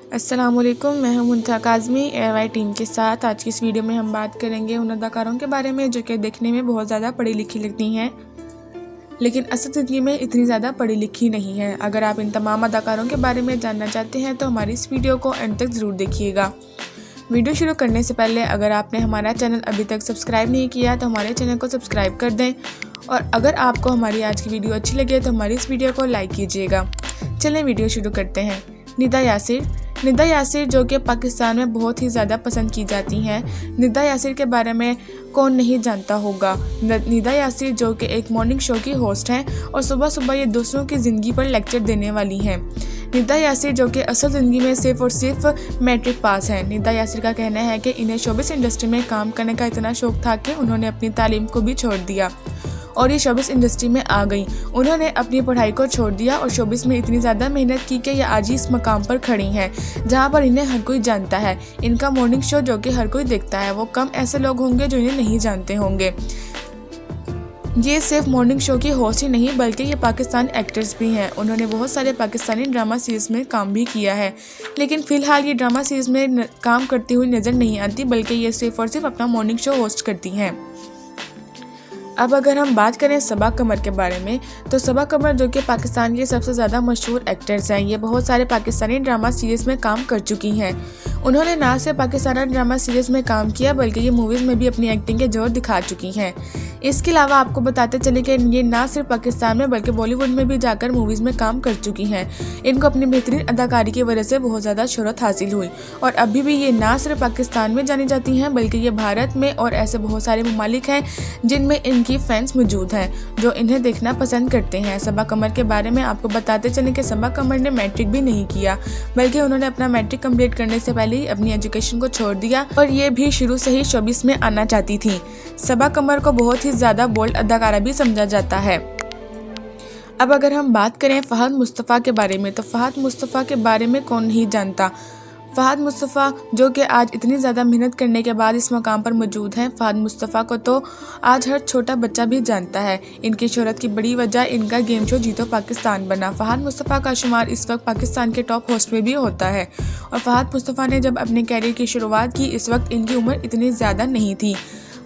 अस्सलामुअलैकुम, मैं हूं मुंतहा काज़मी AY टीम के साथ। आज की इस वीडियो में हम बात करेंगे उन अदाकारों के बारे में जो कि दिखने में बहुत ज़्यादा पढ़ी लिखी लगती हैं, लेकिन असल ज़िंदगी में इतनी ज़्यादा पढ़ी लिखी नहीं है। अगर आप इन तमाम अदाकारों के बारे में जानना चाहते हैं तो हमारी इस वीडियो को एंड तक ज़रूर देखिएगा। वीडियो शुरू करने से पहले अगर आपने हमारा चैनल अभी तक सब्सक्राइब नहीं किया तो हमारे चैनल को सब्सक्राइब कर दें, और अगर आपको हमारी आज की वीडियो अच्छी लगे तो हमारी इस वीडियो को लाइक कीजिएगा। चलें वीडियो शुरू करते हैं। निदा यासिर जो कि पाकिस्तान में बहुत ही ज़्यादा पसंद की जाती हैं। निदा यासिर के बारे में कौन नहीं जानता होगा। निदा यासिर जो कि एक मॉर्निंग शो की होस्ट हैं और सुबह सुबह ये दूसरों की ज़िंदगी पर लेक्चर देने वाली हैं। निदा यासिर जो कि असल ज़िंदगी में सिर्फ़ और सिर्फ मैट्रिक पास हैं। निदा यासिर का कहना है कि इन्हें शोबिस इंडस्ट्री में काम करने का इतना शौक़ था कि उन्होंने अपनी तालीम को भी छोड़ दिया और ये शोबिस इंडस्ट्री में आ गई। उन्होंने अपनी पढ़ाई को छोड़ दिया और शोबिस में इतनी ज़्यादा मेहनत की कि ये आज ही इस मकाम पर खड़ी हैं जहाँ पर इन्हें हर कोई जानता है। इनका मॉर्निंग शो जो कि हर कोई देखता है, वो कम ऐसे लोग होंगे जो इन्हें नहीं जानते होंगे। ये सिर्फ मॉर्निंग शो की होस्ट ही नहीं बल्कि ये पाकिस्तान एक्टर्स भी हैं। उन्होंने बहुत सारे पाकिस्तानी ड्रामा सीरीज़ में काम भी किया है, लेकिन फ़िलहाल ये ड्रामा सीरीज़ में काम करती हुई नज़र नहीं आती, बल्कि ये सिर्फ और सिर्फ अपना मॉर्निंग शो होस्ट करती हैं। अब अगर हम बात करें सबा कमर के बारे में, तो सबा कमर जो कि पाकिस्तान के सबसे ज़्यादा मशहूर एक्टर्स हैं, ये बहुत सारे पाकिस्तानी ड्रामा सीरीज़ में काम कर चुकी हैं। उन्होंने ना सिर्फ पाकिस्तानी ड्रामा सीरीज़ में काम किया बल्कि ये मूवीज़ में भी अपनी एक्टिंग के जोर दिखा चुकी हैं। इसके अलावा आपको बताते चले कि ये ना सिर्फ पाकिस्तान में बल्कि बॉलीवुड में भी जाकर मूवीज़ में काम कर चुकी हैं। इनको अपनी बेहतरीन अदाकारी की वजह से बहुत ज़्यादा शोहरत हासिल हुई और अभी भी ये ना सिर्फ पाकिस्तान में जानी जाती हैं बल्कि ये भारत में और ऐसे बहुत सारे ममालिक हैं जिनमें इनकी फैंस मौजूद हैं जो इन्हें देखना पसंद करते हैं। सबा कमर के बारे में आपको बताते चलें कि सबा कमर ने मैट्रिक भी नहीं किया बल्कि उन्होंने अपना मैट्रिक कंप्लीट करने से पहले ही अपनी एजुकेशन को छोड़ दिया और ये भी शुरू से ही शोबिस में आना चाहती थी। सबा कमर को बहुत ही ज़्यादा बोल्ड अदाकारा भी समझा जाता है। अब अगर हम बात करें फ़हद मुस्तफ़ा के बारे में, तो फ़हद मुस्तफ़ा के बारे में कौन नहीं जानता। फ़हद मुस्तफ़ा जो कि आज इतनी ज़्यादा मेहनत करने के बाद इस मकाम पर मौजूद हैं। फ़हद मुस्तफ़ा को तो आज हर छोटा बच्चा भी जानता है। इनकी शोहरत की बड़ी वजह इनका गेम शो जीतो पाकिस्तान बना। फ़हद मुस्तफ़ा का शुमार इस वक्त पाकिस्तान के टॉप होस्ट में भी होता है और फ़हद मुस्तफ़ा ने जब अपने कैरियर की शुरुआत की इस वक्त इनकी उम्र इतनी ज़्यादा नहीं थी।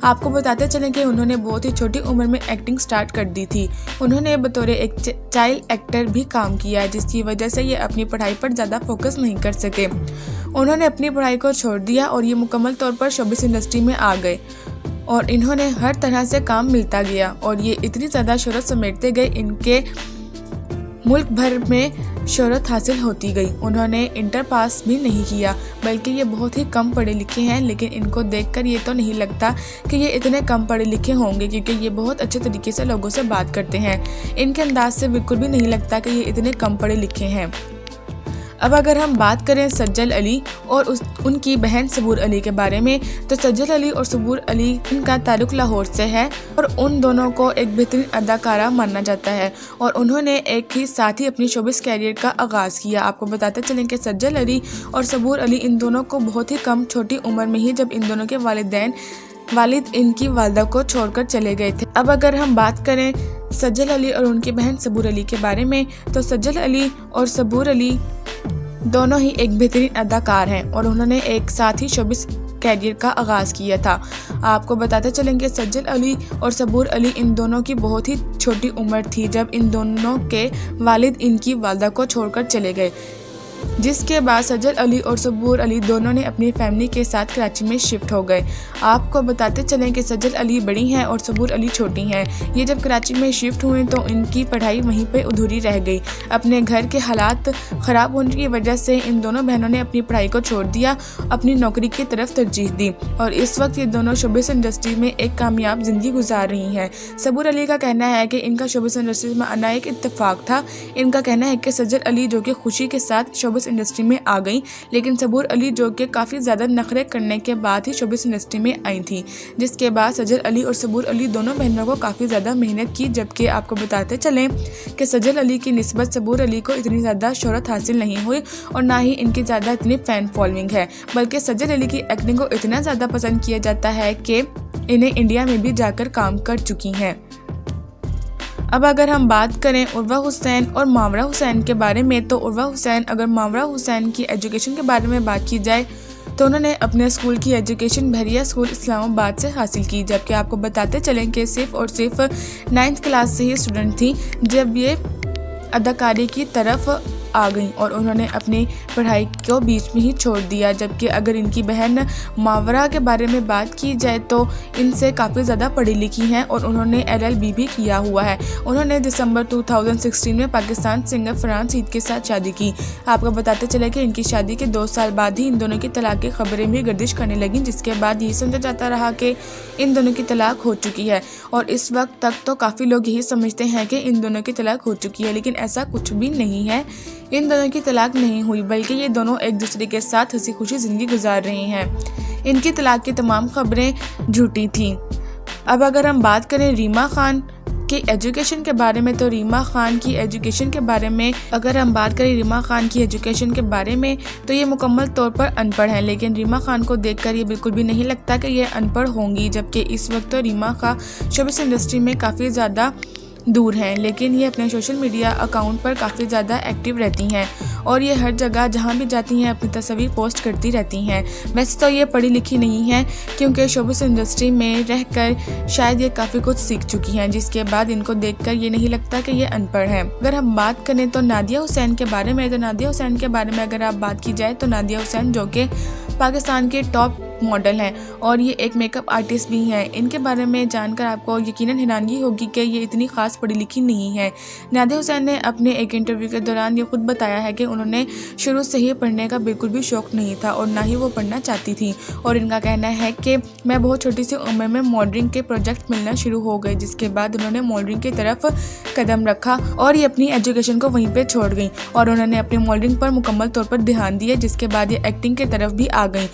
आपको बताते चलें कि उन्होंने बहुत ही छोटी उम्र में एक्टिंग स्टार्ट कर दी थी। उन्होंने बतौर एक चाइल्ड एक्टर भी काम किया जिसकी वजह से ये अपनी पढ़ाई पर ज़्यादा फोकस नहीं कर सके। उन्होंने अपनी पढ़ाई को छोड़ दिया और ये मुकम्मल तौर पर शोबिस इंडस्ट्री में आ गए और इन्होंने हर तरह से काम मिलता गया और ये इतनी ज़्यादा शोहरत समेटते गए, इनके मुल्क भर में शोहरत हासिल होती गई। उन्होंने इंटर पास भी नहीं किया बल्कि ये बहुत ही कम पढ़े लिखे हैं, लेकिन इनको देखकर ये तो नहीं लगता कि ये इतने कम पढ़े लिखे होंगे क्योंकि ये बहुत अच्छे तरीके से लोगों से बात करते हैं। इनके अंदाज से बिल्कुल भी नहीं लगता कि ये इतने कम पढ़े लिखे हैं। अब अगर हम बात करें सज्जल अली और उनकी बहन सबूर अली के बारे में, तो सज्जल अली और सबूर अली इनका ताल्लुक़ लाहौर से है और उन दोनों को एक बेहतरीन अदाकारा माना जाता है और उन्होंने एक ही साथ ही अपनी शोबिस कैरियर का आगाज़ किया। आपको बताते चलें कि सज्जल अली और सबूर अली इन दोनों को बहुत ही कम छोटी उम्र में ही जब इन दोनों के वालिद इनकी वालदा को छोड़कर चले गए थे। अब अगर हम बात करें सज्जल अली और उनकी बहन सबूर अली के बारे में, तो सज्जल अली और सबूर अली दोनों ही एक बेहतरीन अदाकार हैं और उन्होंने एक साथ ही शोबिस कैरियर का आगाज़ किया था। आपको बताते चलेंगे सज्जल अली और सबूर अली इन दोनों की बहुत ही छोटी उम्र थी जब इन दोनों के वालिद इनकी वालदा को छोड़कर चले गए, जिसके बाद सज्जल अली और सबूर अली दोनों ने अपनी फैमिली के साथ कराची में शिफ्ट हो गए। आपको बताते चलें कि सज्जल अली बड़ी हैं और सबूर अली छोटी हैं। ये जब कराची में शिफ्ट हुए तो इनकी पढ़ाई वहीं पे अधूरी रह गई। अपने घर के हालात ख़राब होने की वजह से इन दोनों बहनों ने अपनी पढ़ाई को छोड़ दिया, अपनी नौकरी की तरफ तरजीह दी और इस वक्त ये दोनों शोबिस इंडस्ट्री में एक कामयाब ज़िंदगी गुजार रही हैं। सबूर अली का कहना है कि इनका शोबिस इंडस्ट्री में आना एक इत्तेफाक था। इनका कहना है कि सज्जल अली जो कि खुशी के साथ शोबिस इंडस्ट्री में आ गई, लेकिन सबूर अली जो कि काफ़ी ज़्यादा नखरे करने के बाद ही शोबिस इंडस्ट्री में आई थी, जिसके बाद सज्जल अली और सबूर अली दोनों बहनों को काफ़ी ज़्यादा मेहनत की। जबकि आपको बताते चलें कि सज्जल अली की निस्बत सबूर अली को इतनी ज़्यादा शोहरत हासिल नहीं हुई और ना ही इनकी ज़्यादा इतनी फ़ैन फॉलोइंग है, बल्कि सज्जल अली की एक्टिंग को इतना ज़्यादा पसंद किया जाता है कि इन्हें इंडिया में भी जाकर काम कर चुकी हैं। अब अगर हम बात करें उर्वा हुसैन और मावरा हुसैन के बारे में, तो उर्वा हुसैन, अगर मावरा हुसैन की एजुकेशन के बारे में बात की जाए तो उन्होंने अपने स्कूल की एजुकेशन बहरिया स्कूल इस्लामाबाद से हासिल की। जबकि आपको बताते चलें कि सिर्फ और सिर्फ 9th क्लास से ही स्टूडेंट थी जब ये अदाकारी की तरफ आ गई और उन्होंने अपनी पढ़ाई को बीच में ही छोड़ दिया। जबकि अगर इनकी बहन मावरा के बारे में बात की जाए तो इनसे काफ़ी ज़्यादा पढ़ी लिखी हैं और उन्होंने LLB भी किया हुआ है। उन्होंने दिसंबर 2016 में पाकिस्तान सिंगर फरहान सईद के साथ शादी की। आपको बताते चले कि इनकी शादी के 2 साल बाद ही इन दोनों की तलाक की खबरें भी गर्दिश करने लगी, जिसके बाद ये समझा जाता रहा कि इन दोनों की तलाक हो चुकी है। और इस वक्त तक तो काफ़ी लोग यही समझते हैं कि इन दोनों की तलाक हो चुकी है, लेकिन ऐसा कुछ भी नहीं है। इन दोनों की तलाक नहीं हुई, बल्कि ये दोनों एक दूसरे के साथ हंसी खुशी ज़िंदगी गुजार रहे हैं। इनकी तलाक की तमाम खबरें झूठी थीं। अब अगर हम बात करें रीमा खान की एजुकेशन के बारे में, तो रीमा खान की एजुकेशन के बारे में अगर हम बात करें रीमा खान की एजुकेशन के बारे में तो ये मुकम्मल तौर पर अनपढ़ हैं। लेकिन रीमा खान को देखकर ये बिल्कुल भी नहीं लगता कि ये अनपढ़ होंगी। जबकि इस वक्त तो रीमा खान शोबिस इंडस्ट्री में काफ़ी ज़्यादा दूर हैं, लेकिन ये अपने सोशल मीडिया अकाउंट पर काफ़ी ज़्यादा एक्टिव रहती हैं और ये हर जगह जहाँ भी जाती हैं अपनी तस्वीर पोस्ट करती रहती हैं। वैसे तो ये पढ़ी लिखी नहीं हैं, क्योंकि शोबिस इंडस्ट्री में रहकर शायद ये काफ़ी कुछ सीख चुकी हैं, जिसके बाद इनको देखकर ये नहीं लगता कि ये अनपढ़ हैं। अगर हम बात करें तो नादिया हुसैन के बारे में, तो नादिया हुसैन के बारे में अगर आप बात की जाए तो नादिया हुसैन जो कि पाकिस्तान के टॉप मॉडल हैं और ये एक मेकअप आर्टिस्ट भी हैं। इनके बारे में जानकर आपको यकीनन हैरानगी होगी कि ये इतनी ख़ास पढ़ी लिखी नहीं है। नादिया हुसैन ने अपने एक इंटरव्यू के दौरान ये खुद बताया है कि उन्होंने शुरू से ही पढ़ने का बिल्कुल भी शौक़ नहीं था और ना ही वो पढ़ना चाहती थी। और इनका कहना है कि मैं बहुत छोटी सी उम्र में मॉडलिंग के प्रोजेक्ट मिलना शुरू हो गए, जिसके बाद उन्होंने मॉडलिंग की तरफ कदम रखा और ये अपनी एजुकेशन को वहीं पर छोड़ गई और उन्होंने अपनी मॉडलिंग पर मुकम्मल तौर पर ध्यान दिया, जिसके बाद ये एक्टिंग की तरफ भी आ गई।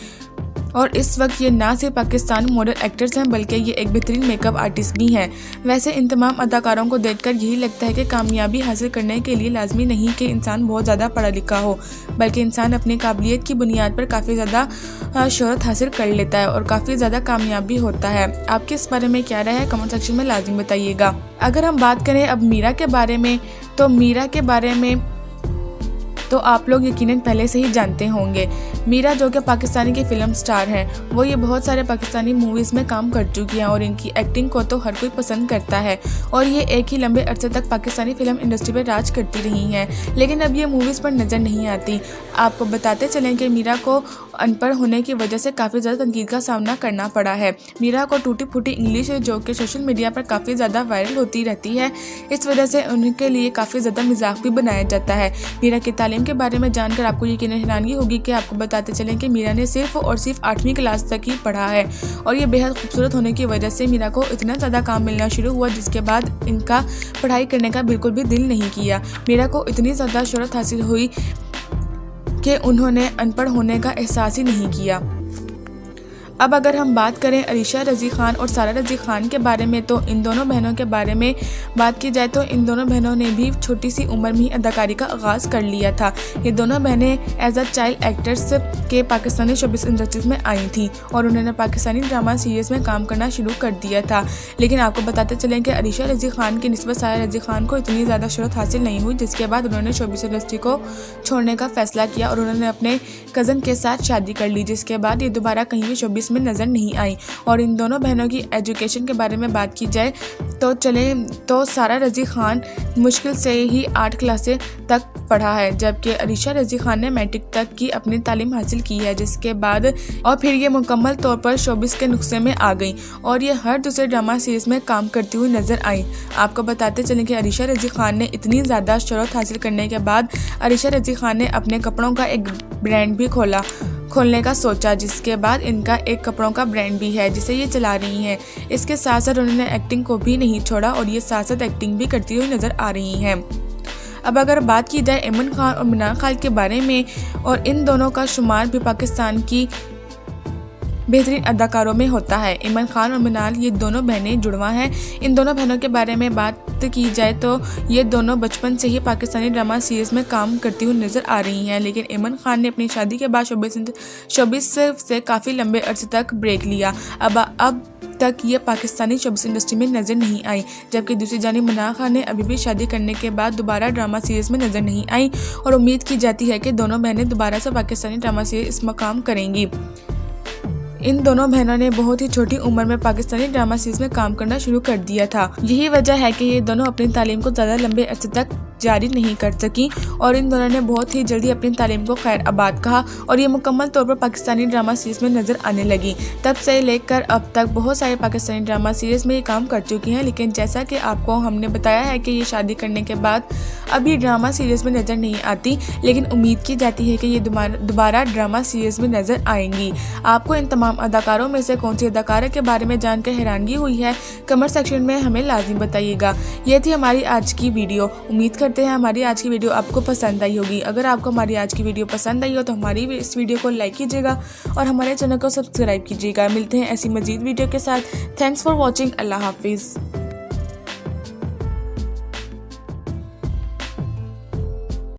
और इस वक्त ये ना सिर्फ पाकिस्तानी मॉडल एक्टर्स हैं बल्कि ये एक बेहतरीन मेकअप आर्टिस्ट भी हैं। वैसे इन तमाम अदाकारों को देखकर यही लगता है कि कामयाबी हासिल करने के लिए लाजमी नहीं कि इंसान बहुत ज़्यादा पढ़ा लिखा हो, बल्कि इंसान अपनी काबिलियत की बुनियाद पर काफ़ी ज़्यादा शोहरत हासिल कर लेता है और काफ़ी ज़्यादा कामयाब भी होता है। आपके इस बारे में क्या राय है, कमेंट सेक्शन में लाजमी बताइएगा। अगर हम बात करें अब मीरा के बारे में, तो मीरा के बारे में तो आप लोग यकीनन पहले से ही जानते होंगे। मीरा जो कि पाकिस्तानी की फ़िल्म स्टार हैं, वो ये बहुत सारे पाकिस्तानी मूवीज़ में काम कर चुकी हैं और इनकी एक्टिंग को तो हर कोई पसंद करता है और ये एक ही लंबे अरसे तक पाकिस्तानी फ़िल्म इंडस्ट्री पर राज करती रही हैं। लेकिन अब ये मूवीज़ पर नज़र नहीं आती। आपको बताते चलें कि मीरा को अनपढ़ होने की वजह से काफ़ी ज़्यादा तनकीद का सामना करना पड़ा है। मीरा को टूटी फूटी इंग्लिश जो कि सोशल मीडिया पर काफ़ी ज़्यादा वायरल होती रहती है, इस वजह से उनके लिए काफ़ी ज़्यादा मजाक भी बनाया जाता है। मीरा की तालीम के बारे में जानकर आपको यकीनन हैरानगी होगी कि आपको बताते चलें कि मीरा ने सिर्फ और सिर्फ 8वीं क्लास तक ही पढ़ा है और ये बेहद खूबसूरत होने की वजह से मीरा को इतना ज़्यादा काम मिलना शुरू हुआ, जिसके बाद इनका पढ़ाई करने का बिल्कुल भी दिल नहीं किया। मीरा को इतनी ज़्यादा शोहरत हासिल हुई कि उन्होंने अनपढ़ होने का एहसास ही नहीं किया। अब अगर हम बात करें अरीशा रज़ी ख़ान और सारा रज़ी ख़ान के बारे में, तो इन दोनों बहनों के बारे में बात की जाए तो इन दोनों बहनों ने भी छोटी सी उम्र में ही अदाकारी का आगाज़ कर लिया था। ये दोनों बहनें एज अ चाइल्ड एक्टर्स के पाकिस्तानी शोबिस इंडस्ट्रीज में आई थीं और उन्होंने पाकिस्तानी ड्रामा सीरीज़ में काम करना शुरू कर दिया था। लेकिन आपको बताते चलें कि अरीशा रज़ी ख़ान की निस्बत सारा रज़ी ख़ान को इतनी ज़्यादा शोहरत हासिल नहीं हुई, जिसके बाद उन्होंने शोबिस इंडस्ट्री को छोड़ने का फ़ैसला किया और उन्होंने अपने कज़न के साथ शादी कर ली, जिसके बाद ये दोबारा कहीं भी शोबिस में नज़र नहीं आई। और इन दोनों बहनों की एजुकेशन के बारे में बात की जाए तो सारा रज़ी ख़ान मुश्किल से ही 8 क्लासें तक पढ़ा है, जबकि अरीशा रज़ी ख़ान ने मैट्रिक तक की अपनी तालीम हासिल की है, जिसके बाद और फिर ये मुकम्मल तौर पर शोबिस के नुस्खे में आ गई और ये हर दूसरे ड्रामा सीरीज़ में काम करती हुई नज़र आई। आपको बताते चलें कि अरीशा रज़ी ख़ान ने इतनी ज़्यादा शोहरत हासिल करने के बाद अरीशा रज़ी ख़ान ने अपने कपड़ों का एक ब्रांड भी खोलने का सोचा, जिसके बाद इनका एक कपड़ों का ब्रांड भी है जिसे ये चला रही हैं। इसके साथ साथ उन्होंने एक्टिंग को भी नहीं छोड़ा और ये साथ साथ एक्टिंग भी करती हुई नज़र आ रही हैं। अब अगर बात की जाए इमन खान और मिनाल खान के बारे में, और इन दोनों का शुमार भी पाकिस्तान की बेहतरीन अदाकारों में होता है। इमन खान और मिनाल ये दोनों बहनें जुड़वा हैं। इन दोनों बहनों के बारे में बात की जाए तो ये दोनों बचपन से ही पाकिस्तानी ड्रामा सीरीज़ में काम करती हुई नज़र आ रही हैं। लेकिन इमन खान ने अपनी शादी के बाद शोबिस से काफ़ी लंबे अरसे तक ब्रेक लिया। अब तक ये पाकिस्तानी शोबिस इंडस्ट्री में नज़र नहीं आई, जबकि दूसरी जानिब मना खान ने अभी भी शादी करने के बाद दोबारा ड्रामा सीरीज़ में नज़र नहीं आई और उम्मीद की जाती है कि दोनों बहनें दोबारा से पाकिस्तानी ड्रामा सीरीज़ इस मकाम करेंगी। इन दोनों बहनों ने बहुत ही छोटी उम्र में पाकिस्तानी ड्रामा सीरीज़ में काम करना शुरू कर दिया था। यही वजह है कि ये दोनों अपनी तालीम को ज़्यादा लंबे अरसे तक जारी नहीं कर सकी और इन दोनों ने बहुत ही जल्दी अपनी तालीम को खैर आबाद कहा और ये मुकम्मल तौर पर पाकिस्तानी ड्रामा सीरीज़ में नज़र आने लगी। तब से लेकर अब तक बहुत सारे पाकिस्तानी ड्रामा सीरीज़ में ये काम कर चुकी हैं, लेकिन जैसा कि आपको हमने बताया है कि ये शादी करने के बाद अब ये ड्रामा सीरीज़ में नज़र नहीं आती, लेकिन उम्मीद की जाती है कि ये दोबारा ड्रामा सीरीज़ में नज़र आएंगी। आपको इन तमाम अदाकारों में से कौन सी अदाकारा के बारे में जानकर हैरानगी हुई है, कमेंट सेक्शन में हमें लाजिम बताइएगा। ये थी हमारी आज की वीडियो। उम्मीद करते हैं हमारी आज की वीडियो आपको पसंद आई होगी। अगर आपको हमारी आज की वीडियो पसंद आई हो तो हमारी इस वीडियो को लाइक कीजिएगा और हमारे चैनल को सब्सक्राइब कीजिएगा। मिलते हैं ऐसी मजीद वीडियो के साथ। Thanks for watching. अल्लाह हाफिज़।